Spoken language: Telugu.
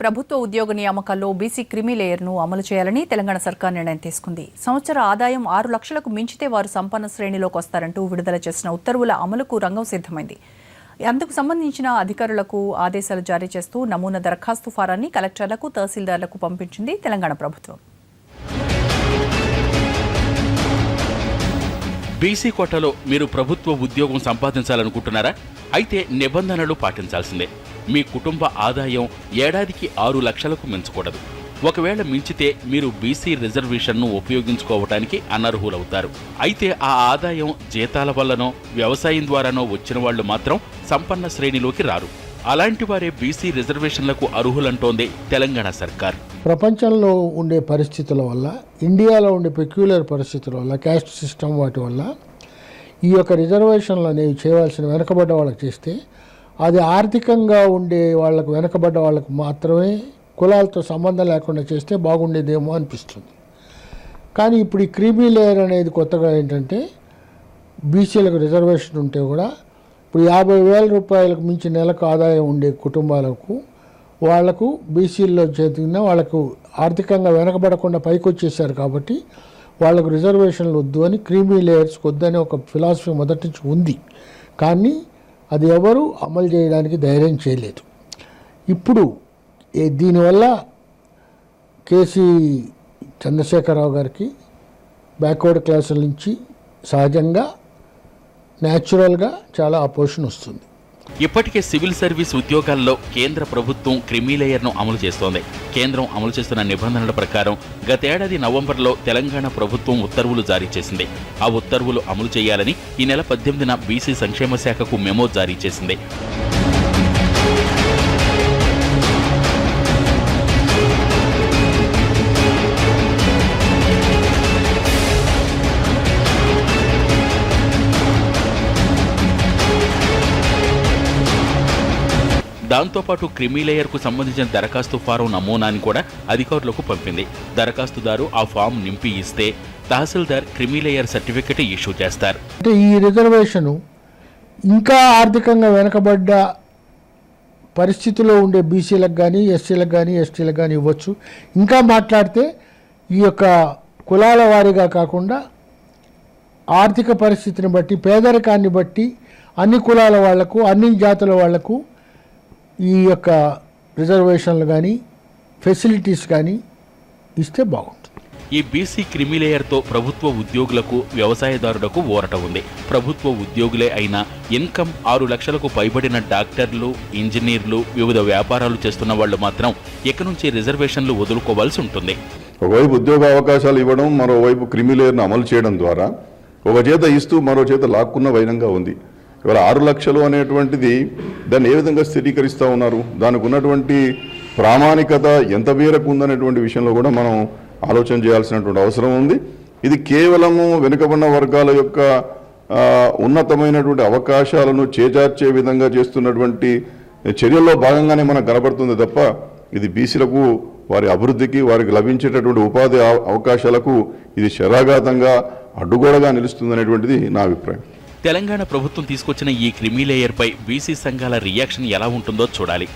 ప్రభుత్వ ఉద్యోగ నియామకాల్లో బీసీ క్రిమీ లేయర్ను అమలు చేయాలని తెలంగాణ సర్కార్ నిర్ణయం తీసుకుంది. సంవత్సర ఆదాయం 6 లక్షలకు మించితే వారు సంపన్న శ్రేణిలోకి వస్తారంటూ విడుదల చేసిన ఉత్తర్వుల అమలుకు రంగం సిద్ధమైంది. అందుకు సంబంధించిన అధికారులకు ఆదేశాలు జారీ చేస్తూ నమూనా దరఖాస్తు ఫారాన్ని కలెక్టర్లకు, తహసీల్దార్లకు పంపించింది తెలంగాణ ప్రభుత్వం. బీసీ కోటాలో మీరు ప్రభుత్వ ఉద్యోగం సంపాదించాలనుకుంటున్నారా? అయితే నిబంధనలు పాటించాల్సిందే. మీ కుటుంబ ఆదాయం ఏడాదికి 6 లక్షలకు మించకూడదు. ఒకవేళ మించితే మీరు బీసీ రిజర్వేషన్ను ఉపయోగించుకోవటానికి అనర్హులవుతారు. అయితే ఆ ఆదాయం జీతాల వల్లనో వ్యవసాయం ద్వారానో వచ్చిన వాళ్లు మాత్రం సంపన్న శ్రేణిలోకి రారు. అలాంటి వారే బీసీ రిజర్వేషన్లకు అర్హులంటోంది తెలంగాణ సర్కార్. ప్రపంచంలో ఉండే పరిస్థితుల వల్ల, ఇండియాలో ఉండే పెక్యులర్ పరిస్థితుల వల్ల, క్యాస్ట్ సిస్టమ్ వాటి వల్ల ఈ యొక్క రిజర్వేషన్లు అనేవి చేయవలసిన వెనకబడ్డ వాళ్ళకి చేస్తే అది ఆర్థికంగా ఉండే వాళ్ళకు, వెనకబడ్డ వాళ్ళకు మాత్రమే కులాలతో సంబంధం లేకుండా చేస్తే బాగుండేదేమో అనిపిస్తుంది. కానీ ఇప్పుడు ఈ క్రీమీ లేయర్ అనేది కొత్తగా ఏంటంటే బీసీలకు రిజర్వేషన్ ఉంటే కూడా ఇప్పుడు 50,000 రూపాయలకు మించి నెలకు ఆదాయం ఉండే కుటుంబాలకు వాళ్లకు బీసీల్లో చేతిన వాళ్లకు ఆర్థికంగా వెనకబడకుండా పైకి వచ్చేసారు. కాబట్టి వాళ్లకు రిజర్వేషన్లు వద్దు అని, క్రీమీ లేయర్స్కి వద్దని ఒక ఫిలాసఫీ మొదటి నుంచి ఉంది. కానీ అది ఎవరు అమలు చేయడానికి ధైర్యం చేయలేదు. ఇప్పుడు దీనివల్ల కేసీ చంద్రశేఖరరావు గారికి బ్యాక్వర్డ్ క్లాసుల నుంచి సహజంగా న్యాచురల్గా చాలా అపోజిషన్ వస్తుంది. ఇప్పటికే సివిల్ సర్వీస్ ఉద్యోగాల్లో కేంద్ర ప్రభుత్వం క్రిమీ లేయర్ను అమలు చేస్తోంది. కేంద్రం అమలు చేస్తున్న నిబంధనల ప్రకారం గతేడాది నవంబర్లో తెలంగాణ ప్రభుత్వం ఉత్తర్వులు జారీ చేసింది. ఆ ఉత్తర్వులు అమలు చేయాలని ఈ నెల 18న బీసీ సంక్షేమ శాఖకు మెమో జారీ చేసింది. దాంతోపాటు క్రిమీ లేయర్కు సంబంధించిన దరఖాస్తు ఫారం నమూనాని కూడా అధికారులకు పంపింది. దరఖాస్తుదారు ఆ ఫామ్ నింపి ఇస్తే తహసీల్దార్ క్రిమీ లేయర్ సర్టిఫికెట్ ఇష్యూ చేస్తారు. అంటే ఈ రిజర్వేషను ఇంకా ఆర్థికంగా వెనకబడ్డ పరిస్థితిలో ఉండే బీసీలకు కానీ, ఎస్సీలకు కానీ, ఎస్టీలకు కానీ ఇవ్వచ్చు. ఇంకా మాట్లాడితే ఈ యొక్క కులాల వారీగా కాకుండా ఆర్థిక పరిస్థితిని బట్టి, పేదరికాన్ని బట్టి అన్ని కులాల వాళ్లకు, అన్ని జాతుల వాళ్లకు ఈ యొక్క రిజర్వేషన్లు కానీ, ఫెసిలిటీస్ కానీ ఇస్తే బాగుంటుంది. ఈ బీసీ క్రిమీ లేయర్తో ప్రభుత్వ ఉద్యోగులకు, వ్యవసాయదారులకు ఊరట ఉంది. ప్రభుత్వ ఉద్యోగులే అయినా ఇన్కమ్ 6 లక్షలకు పైబడిన డాక్టర్లు, ఇంజనీర్లు, వివిధ వ్యాపారాలు చేస్తున్న వాళ్ళు మాత్రం ఇక నుంచి రిజర్వేషన్లు వదులుకోవాల్సి ఉంటుంది. ఒకవైపు ఉద్యోగ అవకాశాలు ఇవ్వడం, మరోవైపు క్రిమీ లేయర్ను అమలు చేయడం ద్వారా ఒక చేత ఇస్తూ మరో చేత లాక్కున్న వైనంగా ఉంది. ఇవాళ 6 లక్షలు అనేటువంటిది దాన్ని ఏ విధంగా స్థిరీకరిస్తూ ఉన్నారు, దానికి ఉన్నటువంటి ప్రామాణికత ఎంత మేరకు ఉందనేటువంటి విషయంలో కూడా మనం ఆలోచన చేయాల్సినటువంటి అవసరం ఉంది. ఇది కేవలము వెనుకబడిన వర్గాల యొక్క ఉన్నతమైనటువంటి అవకాశాలను చేజార్చే విధంగా చేస్తున్నటువంటి చర్యల్లో భాగంగానే మనకు కనబడుతుంది తప్ప ఇది బీసీలకు, వారి అభివృద్ధికి, వారికి లభించేటటువంటి ఉపాధి అవకాశాలకు ఇది శరాఘాతంగా అడ్డుగోడగా నిలుస్తుందనేటువంటిది నా అభిప్రాయం. తెలంగాణ ప్రభుత్వం తీసుకొచ్చిన ఈ క్రిమీ లేయర్పై బీసీ సంఘాల రియాక్షన్ ఎలా ఉంటుందో చూడాలి.